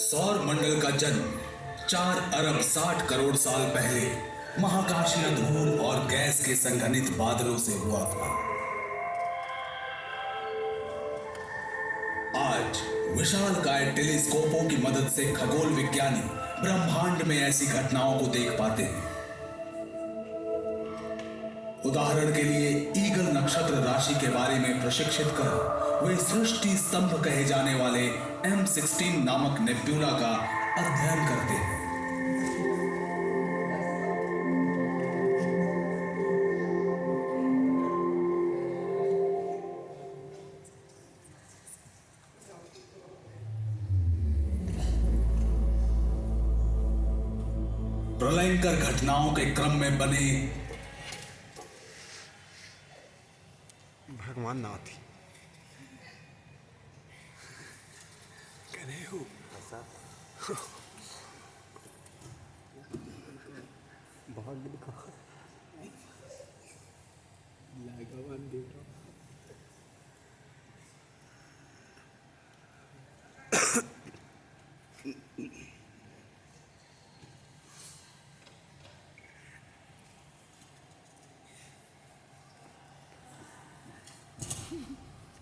सौर मंडल का जन्म 4 अरब 60 करोड़ साल पहले महाकाशीय धूल और गैस के संघनित बादलों से हुआ था। आज विशालकाय टेलीस्कोपों की मदद से खगोल विज्ञानी ब्रह्मांड में ऐसी घटनाओं को देख पाते हैं। उदाहरण के लिए ईगल नक्षत्र राशि के बारे में प्रशिक्षित कर वे सृष्टि स्तंभ कहे जाने वाले M16 नामक नेब्यूला का अध्ययन करते हैं। प्रलयंकर घटनाओं के क्रम में बने भगवान नाथ कने हो भाग दिखा भगवान देव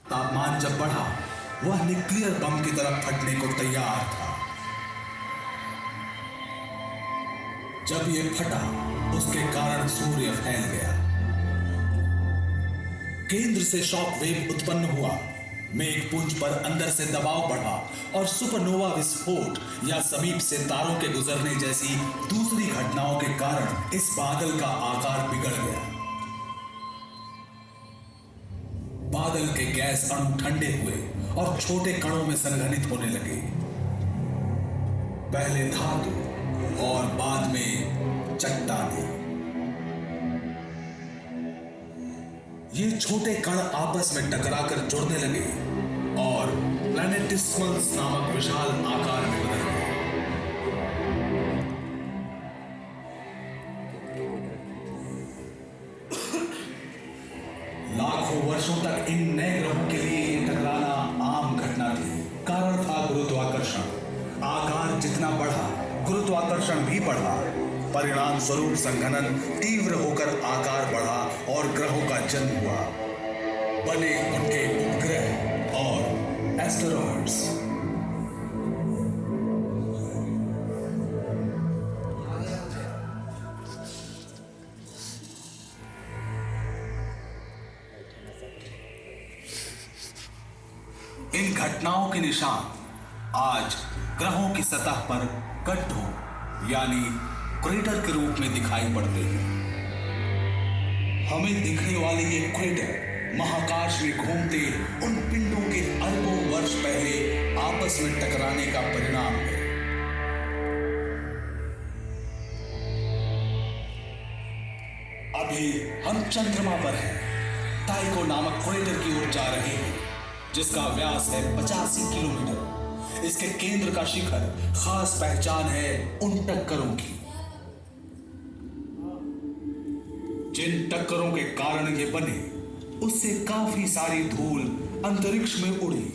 तापमान जब बढ़ा वह न्यूक्लियर बम की तरफ फटने को तैयार था। जब यह फटा उसके कारण सूर्य फैल गया। केंद्र से शॉक वेव उत्पन्न हुआ, मेघपुंज पर अंदर से दबाव बढ़ा और सुपरनोवा विस्फोट या समीप से तारों के गुजरने जैसी दूसरी घटनाओं के कारण इस बादल का आकार बिगड़ गया। बादल के गैस अणु ठंडे हुए और छोटे कणों में संघनित होने लगे। पहले धातु और बाद में चट्टानें। ये छोटे कण आपस में टकराकर जुड़ने लगे और प्लैनेटिस्मल्स नामक विशाल आकार में बदल गए। लाखों वर्षों तक इन नए ग्रहों के लिए ये टकराना आम घटना थी। कारण था गुरुत्वाकर्षण। आकार जितना बढ़ा गुरुत्वाकर्षण भी बढ़ा। परिणाम स्वरूप संघनन तीव्र होकर आकार बढ़ा और ग्रहों का जन्म हुआ। बने उनके उपग्रह और एस्टेरॉइड्स। इन घटनाओं के निशान आज ग्रहों की सतह पर गड्ढों यानी क्रेटर के रूप में दिखाई पड़ते हैं। हमें दिखने वाले ये क्रेटर महाकाश में घूमते उन पिंडों के अरबों वर्ष पहले आपस में टकराने का परिणाम है। अभी हम चंद्रमा पर हैं। टाइको नामक क्रेटर की ओर जा रहे हैं जिसका व्यास है 85 किलोमीटर। इसके केंद्र का शिखर खास पहचान है उन टक्करों की। जिन टक्करों के कारण ये बने उससे काफी सारी धूल अंतरिक्ष में उड़ी।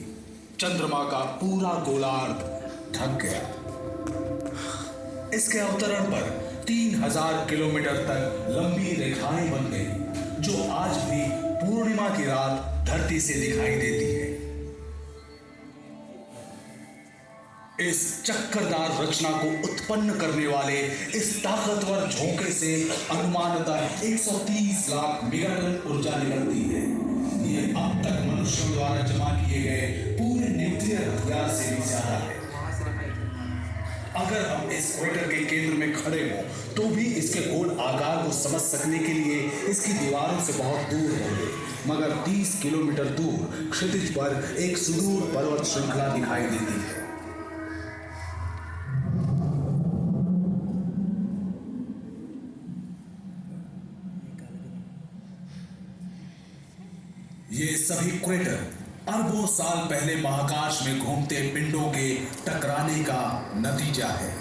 चंद्रमा का पूरा गोलार्ध ढक गया। इसके अवतरण पर 3000 किलोमीटर तक लंबी रेखाएं बन गई जो आज भी पूर्णिमा की रात धरती से दिखाई देती है। इस चक्करदार रचना को उत्पन्न करने वाले इस ताकतवर झोंके से अनुमानतः 130 लाख मेगाटन ऊर्जा निकलती है। ये अब तक मनुष्यों द्वारा जमा किए गए पूरे न्यूक्लियर हथियार से भी ज्यादा है। अगर हम इस क्रेटर के केंद्र में खड़े हों तो भी इसके गोल आकार को समझ सकने के लिए इसकी दीवारों से बहुत दूर होंगे, मगर 30 किलोमीटर दूर क्षितिज पर एक सुदूर पर्वत श्रृंखला दिखाई देती है। ये सभी क्रेटर अरबों साल पहले महाकाश में घूमते पिंडों के टकराने का नतीजा है।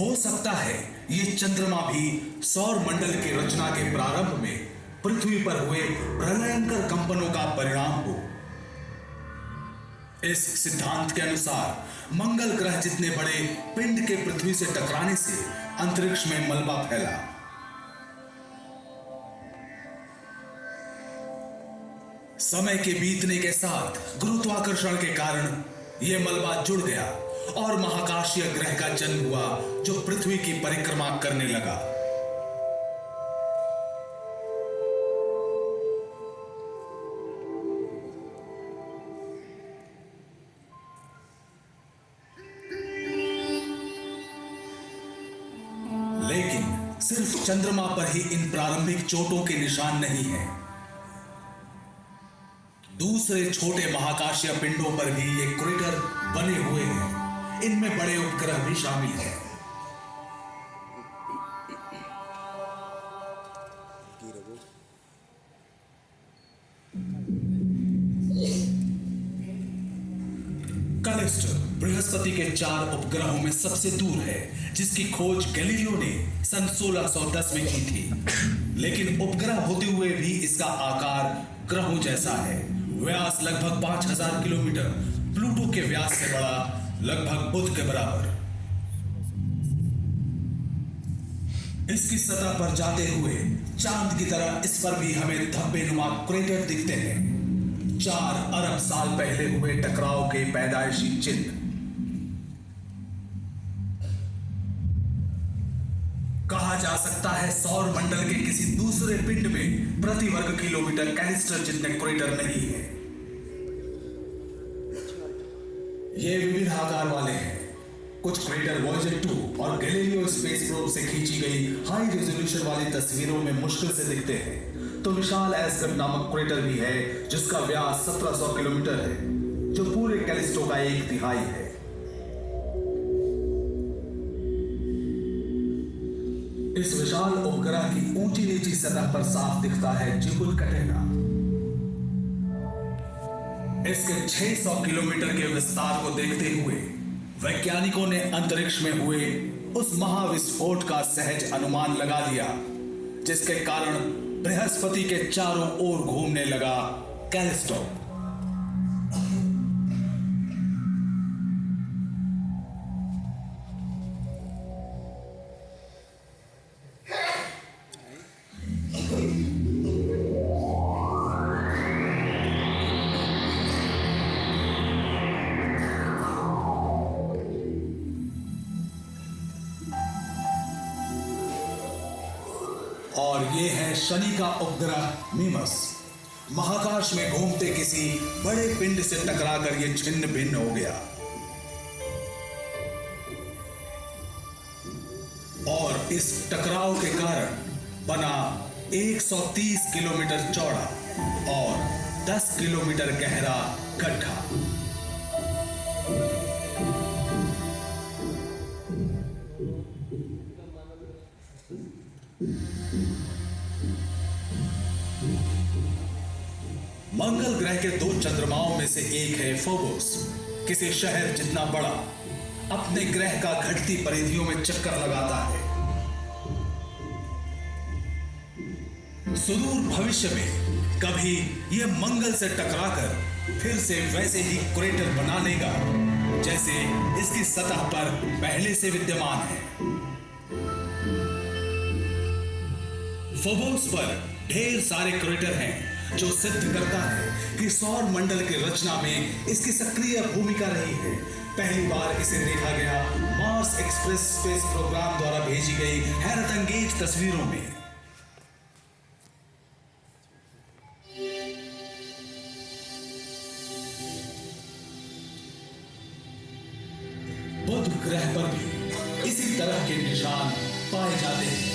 हो सकता है ये चंद्रमा भी सौर मंडल की रचना के प्रारंभ में पृथ्वी पर हुए प्रलयंकर कंपनों का परिणाम हो। इस सिद्धांत के अनुसार मंगल ग्रह जितने बड़े पिंड के पृथ्वी से टकराने से अंतरिक्ष में मलबा फैला। समय के बीतने के साथ गुरुत्वाकर्षण के कारण यह मलबा जुड़ गया और महाकाशीय ग्रह का जन्म हुआ जो पृथ्वी की परिक्रमा करने लगा। लेकिन सिर्फ चंद्रमा पर ही इन प्रारंभिक चोटों के निशान नहीं है। दूसरे छोटे महाकाशीय पिंडों पर भी ये क्रेटर बने हुए हैं। इनमें बड़े उपग्रह भी शामिल हैं। कैलिस्टो बृहस्पति के 4 उपग्रहों में सबसे दूर है, जिसकी खोज गैलीलियो ने सन 1610 में की थी। लेकिन उपग्रह होते हुए भी इसका आकार ग्रहों जैसा है। व्यास लगभग 5000 किलोमीटर, प्लूटो के व्यास से बड़ा, लगभग बुध के बराबर। इसकी सतह पर जाते हुए चांद की तरह इस पर भी हमें धब्बेनुमा क्रेटर दिखते हैं। 4 अरब साल पहले हुए टकराव के पैदाइशी चिन्ह। कहा जा सकता है सौर मंडल के किसी दूसरे पिंड में प्रति वर्ग किलोमीटर कैलिस्टर जितने क्रेटर नहीं है। ये विविध आकार वाले हैं। कुछ क्रेटर वॉयेजर 2 और गैलीलियो स्पेस प्रोब से खींची गई हाई रेजोल्यूशन वाली तस्वीरों में मुश्किल से दिखते हैं। तो विशाल एस्गर्ड नामक क्रेटर भी है जिसका व्यास 1700 किलोमीटर है, जो पूरे कैलिस्टो का 1/3 है। इस विशाल उपग्रह की ऊंची नीची सतह पर साफ दिखता है जिबुल कैटेना। इसके 600 किलोमीटर के विस्तार को देखते हुए वैज्ञानिकों ने अंतरिक्ष में हुए उस महाविस्फोट का सहज अनुमान लगा लिया, जिसके कारण बृहस्पति के चारों ओर घूमने लगा कैलिस्टो। और ये है शनि का उपग्रह मीमस। महाकाश में घूमते किसी बड़े पिंड से टकराकर ये छिन्न भिन्न हो गया और इस टकराव के कारण बना 130 किलोमीटर चौड़ा और 10 किलोमीटर गहरा गड्ढा। मंगल ग्रह के 2 चंद्रमाओं में से एक है फोबोस, किसी शहर जितना बड़ा, अपने ग्रह का घटती परिधियों में चक्कर लगाता है। सुदूर भविष्य में कभी यह मंगल से टकराकर फिर से वैसे ही क्रेटर बना लेगा जैसे इसकी सतह पर पहले से विद्यमान है। फोबोस पर ढेर सारे क्रेटर हैं, जो सिद्ध करता है कि सौर मंडल की रचना में इसकी सक्रिय भूमिका रही है। पहली बार इसे देखा गया मार्स एक्सप्रेस स्पेस प्रोग्राम द्वारा भेजी गई हैरतअंगेज तस्वीरों में। बुध ग्रह पर भी इसी तरह के निशान पाए जाते हैं।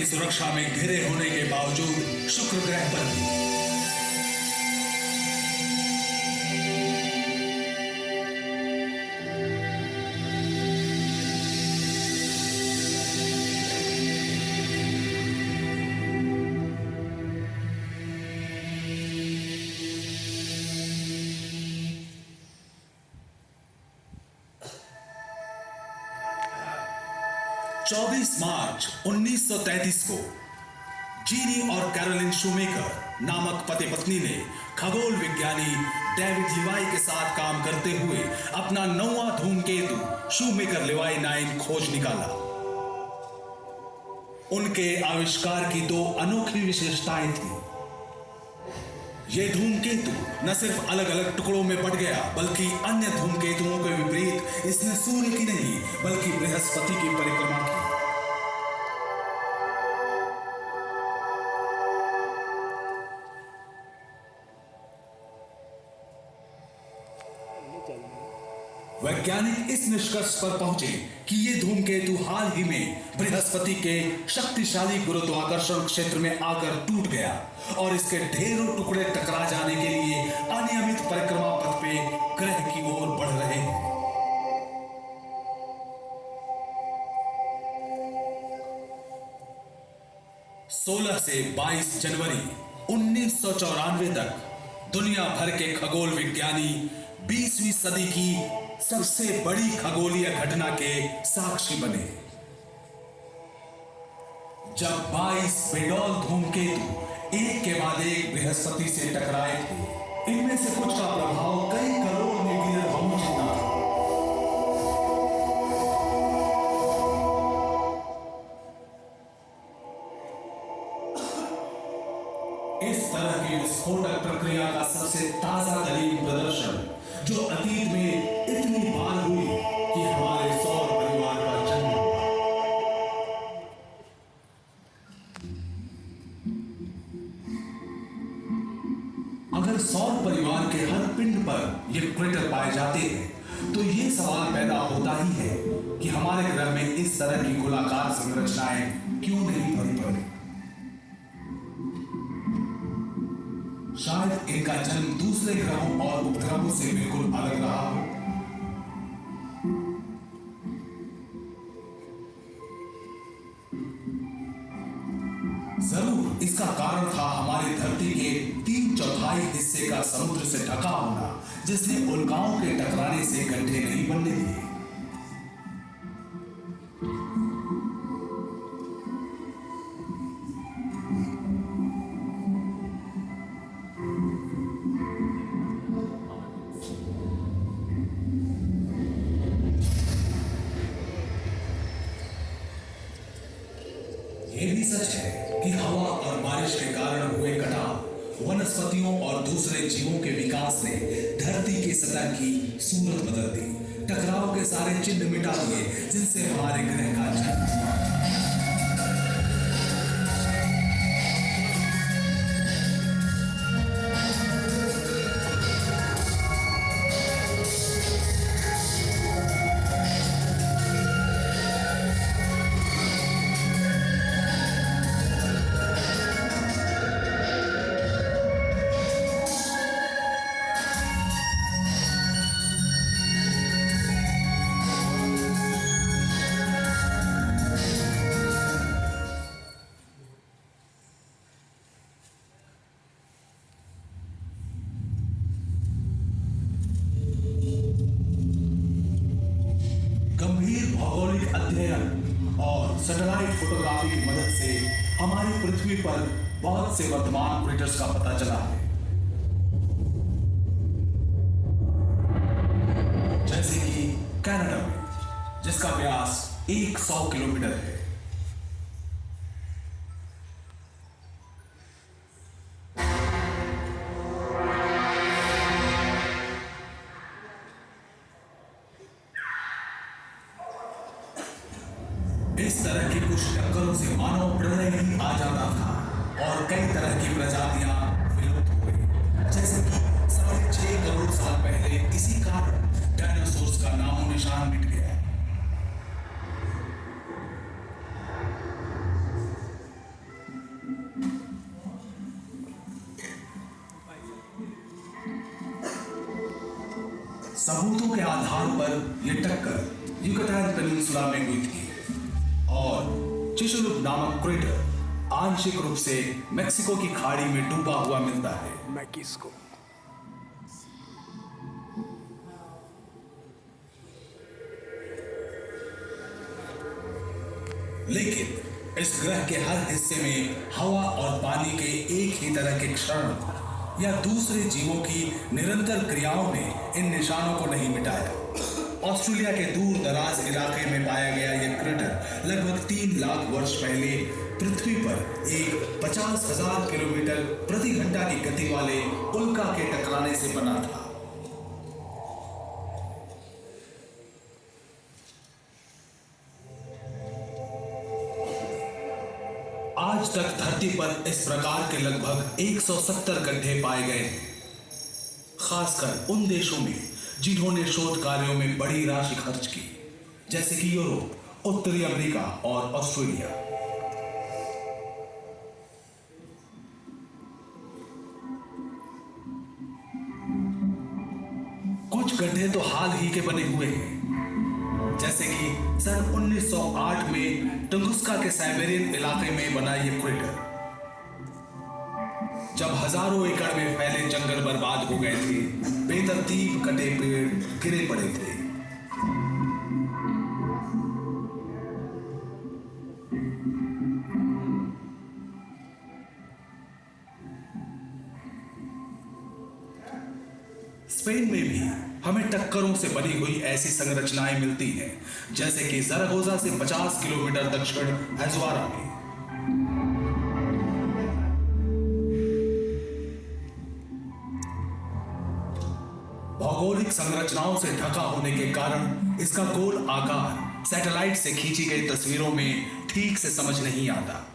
सुरक्षा में घिरे होने के बावजूद शुक्र ग्रह पर भी 24 मार्च 1933 को जीनी और कैरोलिन शूमेकर नामक पति पत्नी ने खगोल विज्ञानी डेविड लिवाई के साथ काम करते हुए अपना 9वां धूमकेतु शूमेकर लिवाई 9 खोज निकाला। उनके आविष्कार की 2 अनोखी विशेषताएं थी। यह धूमकेतु न सिर्फ अलग अलग टुकड़ों में बट गया, बल्कि अन्य धूमकेतुओं के विपरीत इसने सूर्य की नहीं बल्कि बृहस्पति की परिक्रमा की। वैज्ञानिक इस निष्कर्ष पर पहुंचे कि ये धूमकेतु हाल ही में बृहस्पति के शक्तिशाली गुरुत्वाकर्षण क्षेत्र में आकर टूट गया और इसके ढेरों टुकड़े टकरा जाने के लिए अनियमित परिक्रमा पथ पे ग्रह की ओर बढ़ रहे हैं। सोलह से 22 जनवरी 1994 तक दुनिया भर के खगोल विज्ञानी 20वीं सदी की सबसे बड़ी खगोलीय घटना के साक्षी बने, जब 22 बेडौल धूमकेतु एक के बाद एक बृहस्पति से टकराए थे। इनमें से कुछ का प्रभाव कई करोड़ मीटर पहुंच चुका था। इस तरह की विस्फोटक प्रक्रिया का सबसे ताजा तरीन प्रदर्शन जो अतीत में इतनी बार हुई कि हमारे सौर परिवार का जन्म हुआ। अगर सौर परिवार के हर पिंड पर ये क्रेटर पाए जाते हैं तो ये सवाल पैदा होता ही है कि हमारे ग्रह में इस तरह की गोलाकार संरचनाएं क्यों नहीं भरी पड़ी। शायद इनका जन्म दूसरे ग्रहों और उपग्रहों से बिल्कुल अलग रहा हो। जरूर इसका कारण था हमारी धरती के 3/4 हिस्से का समुद्र से ढका होना, जिसने उल्काओं के टकराने से गड्ढे नहीं बनने दिए। यह भी सच है कि हवा और बारिश के कारण हुए कटाव, वनस्पतियों और दूसरे जीवों के विकास ने धरती की सतह की सूरत बदल दी, टकराव के सारे चिन्ह मिटा दिए जिनसे हमारे ग्रह का जन्म हुआ। भौगोलिक अध्ययन और सैटेलाइट फोटोग्राफी की मदद से हमारी पृथ्वी पर बहुत से वर्तमान क्रेटर्स का पता चला है, जैसे कि कनाडा में जिसका व्यास 100 किलोमीटर है। इस तरह की कुछ टक्करों से मानव प्रलय ही आ जाता था और कई तरह की प्रजातियां विलुप्त हो गई, जैसे कि 6.5 करोड़ साल पहले इसी कारण डायनासोर्स का नामो निशान मिट गया। सबूतों के आधार पर यह टक्कर युकातान पेनिनसुला में हुई थी और चिशुलुप नामक क्रेटर आंशिक रूप से मेक्सिको की खाड़ी में डूबा हुआ मिलता है। मैक्सिको लेकिन इस ग्रह के हर हिस्से में हवा और पानी के एक ही तरह के क्षरण या दूसरे जीवों की निरंतर क्रियाओं ने इन निशानों को नहीं मिटाया। ऑस्ट्रेलिया के दूर दराज इलाके में पाया गया यह क्रेटर लगभग 3 लाख वर्ष पहले पृथ्वी पर एक 50,000 किलोमीटर प्रति घंटा की गति वाले उल्का के टकराने से बना था। आज तक धरती पर इस प्रकार के लगभग 170 गड्ढे पाए गए हैं, खासकर उन देशों में जिन्होंने शोध कार्यों में बड़ी राशि खर्च की, जैसे कि यूरोप, उत्तरी अमेरिका और ऑस्ट्रेलिया। कुछ गड्ढे तो हाल ही के बने हुए हैं, जैसे कि सन 1908 में टुंगुस्का के साइबेरियन इलाके में बना यह क्रेटर, जब हजारों एकड़ में फैले जंगल बर्बाद हो गए थे, बेतरतीब कटे पेड़ गिरे पड़े थे। स्पेन में भी हमें टक्करों से बनी हुई ऐसी संरचनाएं मिलती हैं, जैसे कि ज़रागोजा से 50 किलोमीटर दक्षिण अज़वारा में। भौगोलिक संरचनाओं से ढका होने के कारण इसका गोल आकार सैटेलाइट से खींची गई तस्वीरों में ठीक से समझ नहीं आता,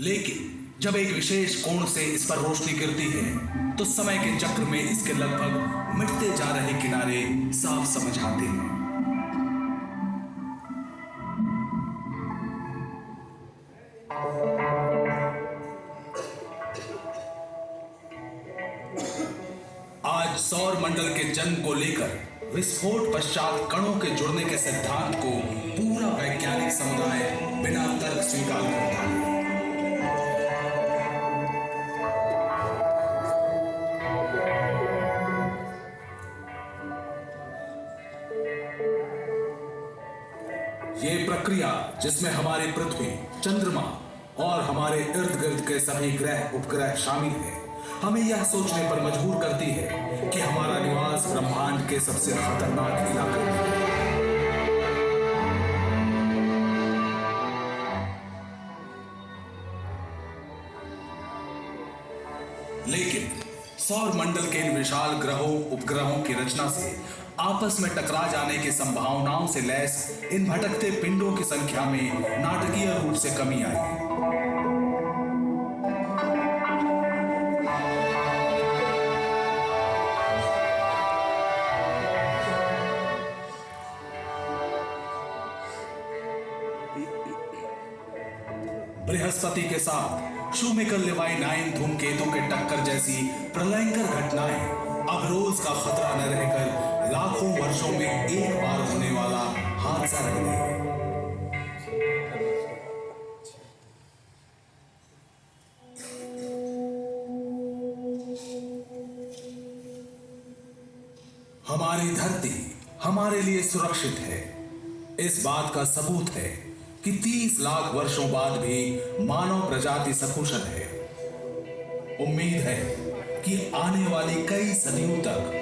लेकिन जब एक विशेष कोण से इस पर रोशनी गिरती है तो समय के चक्र में इसके लगभग मिटते जा रहे किनारे साफ समझ आते हैं। आज सौर मंडल के जन्म को लेकर विस्फोट पश्चात कणों के जुड़ने के सिद्धांत को पूरा वैज्ञानिक समुदाय बिना तर्क स्वीकार करता है। ये प्रक्रिया जिसमें हमारी पृथ्वी, चंद्रमा और हमारे इर्द गिर्द के सभी ग्रह उपग्रह शामिल हैं, हमें यह सोचने पर मजबूर करती है कि हमारा निवास ब्रह्मांड के सबसे खतरनाक इलाके में है। लेकिन सौर मंडल के इन विशाल ग्रहों उपग्रहों की रचना से आपस में टकरा जाने की संभावनाओं से लैस इन भटकते पिंडों की संख्या में नाटकीय रूप से कमी आई है। बृहस्पति के साथ शूमेकर लेवाई 9 धूमकेतु के टक्कर जैसी प्रलयंकर घटनाएं अब रोज का खतरा न रहकर लाखों वर्षों में एक बार होने वाला हादसा रह गई है। हमारी धरती हमारे लिए सुरक्षित है। इस बात का सबूत है कि 30 लाख वर्षों बाद भी मानव प्रजाति सकुशल है। उम्मीद है कि आने वाली कई सदियों तक